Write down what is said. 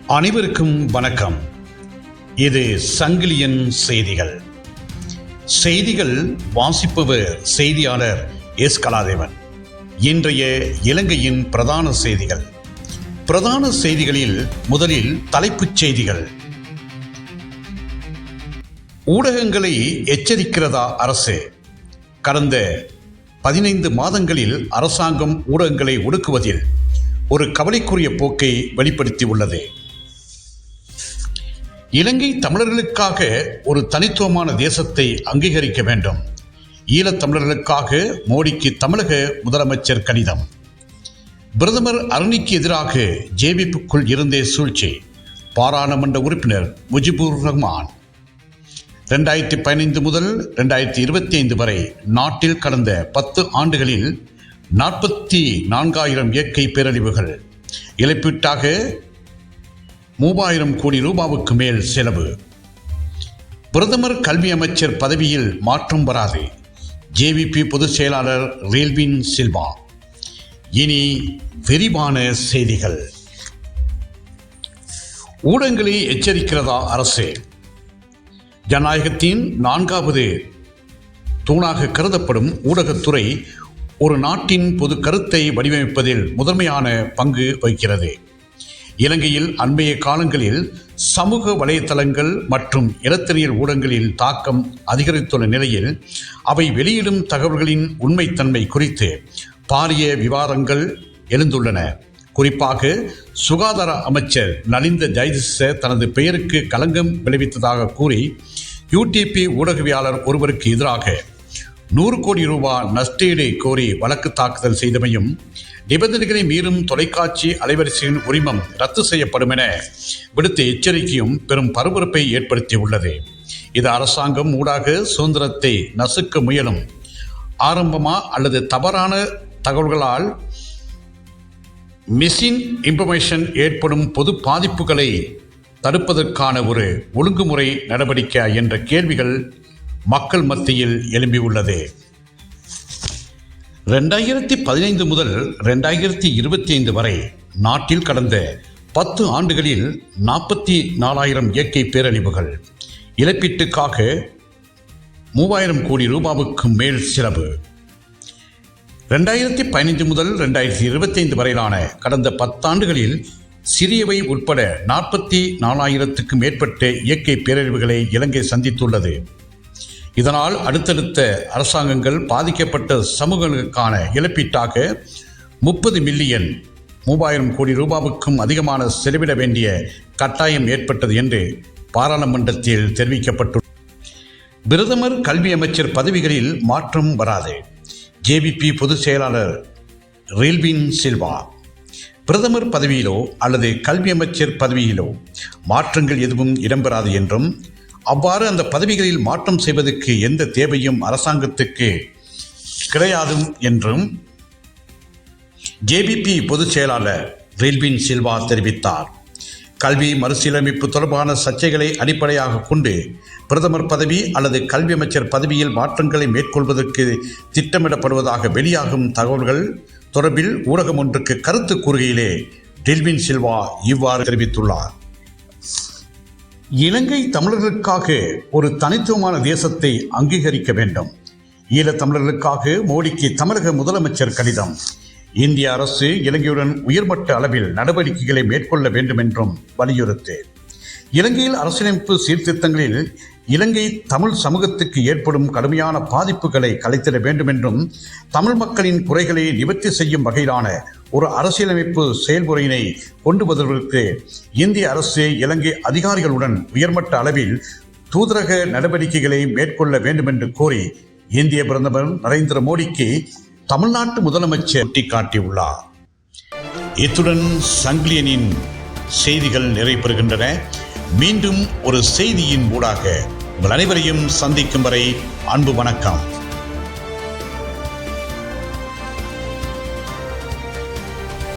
அனைவருக்கும் வணக்கம். இது சங்கிலியன் செய்திகள். செய்திகள் வாசிப்பவர் செய்தியாளர் எஸ். கலாதேவன். இன்றைய இலங்கையின் பிரதான செய்திகள். பிரதான செய்திகளில் முதலில் தலைப்புச் செய்திகள். ஊடகங்களை எச்சரிக்கிறதா அரசு? கடந்த 15 மாதங்களில் அரசாங்கம் ஊடகங்களை ஒடுக்குவதில் ஒரு கவலைக்குரிய போக்கை வெளிப்படுத்தியுள்ளது. இலங்கை தமிழர்களுக்காக ஒரு தனித்துவமான தேசத்தை அங்கீகரிக்க வேண்டும். ஈழத் தமிழர்களுக்காக மோடிக்கு தமிழக முதலமைச்சர் கடிதம். பிரதமர் அருணிக்கு எதிராக ஜேவிபிக்குள் இருந்தே சூழ்ச்சி. பாராளுமன்ற உறுப்பினர் முஜிபுர் ரஹ்மான். 2015 முதல் 2025 வரை நாட்டில் கடந்த 10 ஆண்டுகளில் 44,000 இயற்கை பேரழிவுகள். இழப்பீட்டாக 3,000 கோடி ரூபாவுக்கு மேல் செலவு. பிரதமர் கல்வி அமைச்சர் பதவியில் மாற்றம் வராது. ஜேவிபி பொதுச் செயலாளர் ரீல்வின் சில்வா. இனி விரிவான செய்திகள். ஊடகங்களை எச்சரிக்கிறதா அரசு? ஜனநாயகத்தின் 4வது தூணாக கருதப்படும் ஊடகத்துறை ஒரு நாட்டின் பொது கருத்தை வடிவமைப்பதில் முதன்மையான பங்கு வகிக்கிறது. இலங்கையில் அண்மைய காலங்களில் சமூக வலைத்தளங்கள் மற்றும் இலத்திரியல் ஊடகங்களில் தாக்கம் அதிகரித்துள்ள நிலையில் அவை வெளியிடும் தகவல்களின் உண்மைத்தன்மை குறித்து பாரிய விவாதங்கள் எழுந்துள்ளன. குறிப்பாக சுகாதார அமைச்சர் நலிந்த ஜெயதிச தனது பெயருக்கு களங்கம் விளைவித்ததாக கூறி யூடிபி ஊடகவியலாளர் ஒருவருக்கு எதிராக 100 கோடி ரூபாய் நஷ்டஈடு கோரி வழக்கு தாக்குதல் செய்தமையும் நிபந்தனைகளை மீறும் தொலைக்காட்சி அலைவரிசையின் உரிமம் ரத்து செய்யப்படும் என விடுத்த எச்சரிக்கையும் பெரும் பரபரப்பை ஏற்படுத்தியுள்ளது. இது அரசாங்கம் ஊடாக சுதந்திரத்தை நசுக்க முயலும் ஆரம்பமா அல்லது தவறான தகவல்களால் மிஸ்இன் இன்ஃபர்மேஷன் ஏற்படும் பொது பாதிப்புகளை தடுப்பதற்கான ஒரு ஒழுங்குமுறை நடவடிக்கை என்ற கேள்விகள் மக்கள் மத்தியில் எழும்பியுள்ளது. 2015 முதல் 2025 வரை நாட்டில் கடந்த 10 ஆண்டுகளில் 44,000 இயற்கை பேரழிவுகள். இழப்பீட்டுக்காக 3,000 கோடி ரூபாவுக்கு மேல் செலவு. 2015 முதல் 2025 வரையிலான கடந்த 10 ஆண்டுகளில் சிறியவை உட்பட 44,000க்கும் மேற்பட்ட இயற்கை பேரழிவுகளை இலங்கை சந்தித்துள்ளது. இதனால் அடுத்தடுத்த அரசாங்கங்கள் பாதிக்கப்பட்ட சமூகங்களுக்கான இழப்பீட்டாக 30 மில்லியன் 3,000 கோடி ரூபாவுக்கும் அதிகமான செலவிட வேண்டிய கட்டாயம் ஏற்பட்டது என்று பாராளுமன்றத்தில் தெரிவிக்கப்பட்டுள்ளது. பிரதமர் கல்வி அமைச்சர் பதவிகளில் மாற்றம் வராது. ஜேவிபி பொதுச் செயலாளர் ரீல்வின் சில்வா. பிரதமர் பதவியிலோ அல்லது கல்வி அமைச்சர் பதவியிலோ மாற்றங்கள் எதுவும் இடம்பெறாது என்றும் அவ்வாறு அந்த பதவிகளில் மாற்றம் செய்வதற்கு எந்த தேவையும் அரசாங்கத்துக்கு கிடையாது என்றும் ஜேவிபி பொதுச் செயலாளர் ரீல்வின் சில்வா தெரிவித்தார். கல்வி மறுசீரமைப்பு தொடர்பான சர்ச்சைகளை அடிப்படையாக கொண்டு பிரதமர் பதவி அல்லது கல்வி அமைச்சர் பதவியில் மாற்றங்களை மேற்கொள்வதற்கு திட்டமிடப்படுவதாக வெளியாகும் தகவல்கள் தொடர்பில் ஊடகம் ஒன்றுக்கு கருத்து கூறுகையிலே ரீல்வின் சில்வா இவ்வாறு தெரிவித்துள்ளார். இலங்கை தமிழர்களுக்காக ஒரு தனித்துவமான தேசத்தை அங்கீகரிக்க வேண்டும். ஈழத் தமிழர்களுக்காக மோடிக்கு தமிழக முதலமைச்சர் கடிதம். இந்திய அரசு இலங்கையுடன் உயர்மட்ட அளவில் நடவடிக்கைகளை மேற்கொள்ள வேண்டும் என்றும் வலியுறுத்து. இலங்கையில் அரசியலமைப்பு சீர்திருத்தங்களில் இலங்கை தமிழ் சமூகத்துக்கு ஏற்படும் கடுமையான பாதிப்புகளை கலைத்திட வேண்டும் என்றும் தமிழ் மக்களின் குறைகளை நிவர்த்தி செய்யும் வகையிலான ஒரு அரசியலமைப்பு செயல்முறையினை கொண்டு வருவதற்கு இந்திய அரசு இலங்கை அதிகாரிகளுடன் உயர்மட்ட அளவில் தூதரக நடவடிக்கைகளை மேற்கொள்ள வேண்டும் என்று கோரி இந்திய பிரதமர் நரேந்திர மோடிக்கு தமிழ்நாட்டு முதலமைச்சர் சுட்டிக்காட்டியுள்ளார். இத்துடன் சங்கிலியனின் செய்திகள் நிறைவு பெறுகின்றன. மீண்டும் ஒரு செய்தியின் ஊடாக உங்கள் அனைவரையும் சந்திக்கும் வரை அன்பு வணக்கம்.